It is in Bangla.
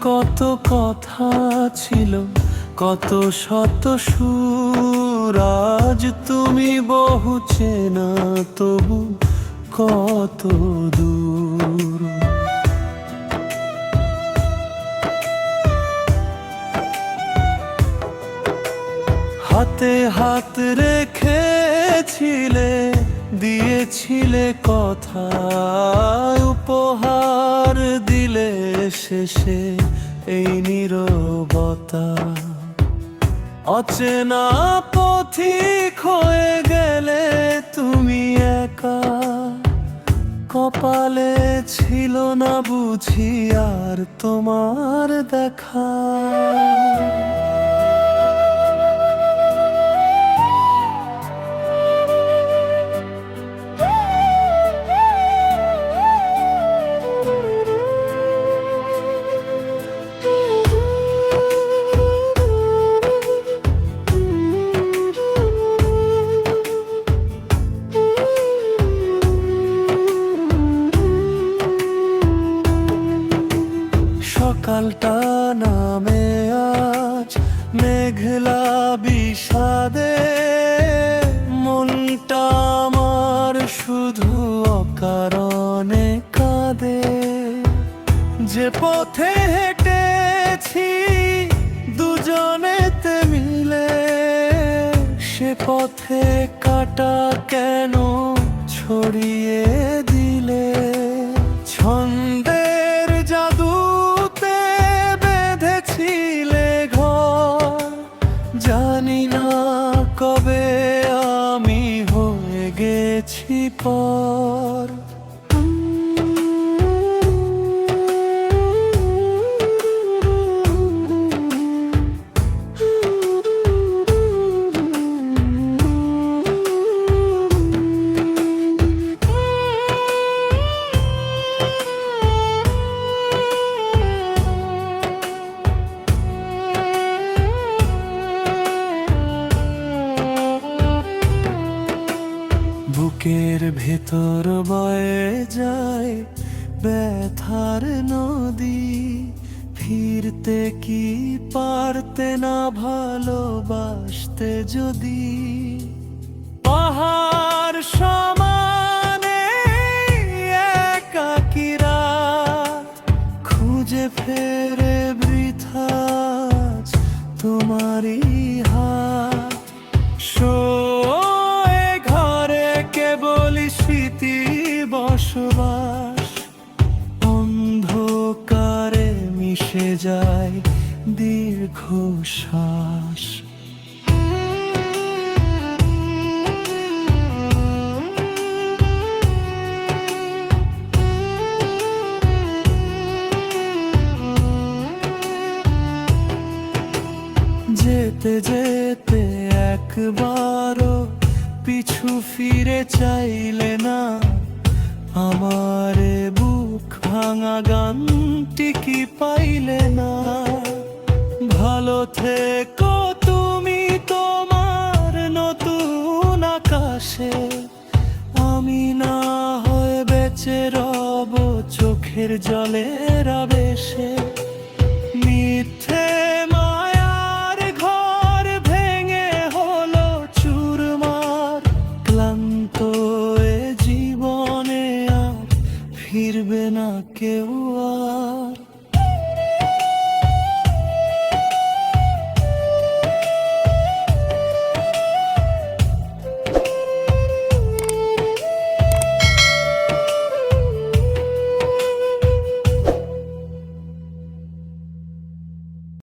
কত কথা ছিল, কত শত সুর, আজ তুমি বহু চেনা তবু কত দূর। হাতে হাত রেখেছিলে, দিয়েছিলে কথা, উপহার দিলে শেষে এই নীরবতা। অচেনা পথিক হয়ে গেলে তুমি একা, কপালে ছিল না বুঝি আর তোমার দেখা। সকালটা নামে আজ মেঘলা বিষাদে, মনটা আমার শুধু অকারণে কাঁদে। যে পথে হেঁটেছি দুজনেতে মিলে, সে পথে কাটা কেন ছড়িয়ে দিলে। ছন্দের জাদুতে বেঁধেছিলে ঘর, জানি না কবে আমি হয়ে গেছি পর। বুকের ভেতর বয়ে যায় ব্যথার নদী, ফিরতে কি পারতে না ভালোবাসতে যদি। পাহাড় সমানে একাকী রাত, খুঁজে ফেরে বৃথা তোমারই হাত। স্মৃতি বসবাস, অন্ধকারে মিশে যায় দীর্ঘশ্বাস। যেতে যেতে একবারও পিছু ফিরে চাইলে না, আমারে বুক ভাঙা গানটি কি পাইলে না। ভালো থেকো তুমি তোমার নতুন আকাশে, আমি না হয়ে বেঁচে রব চোখের জলের আবেশে।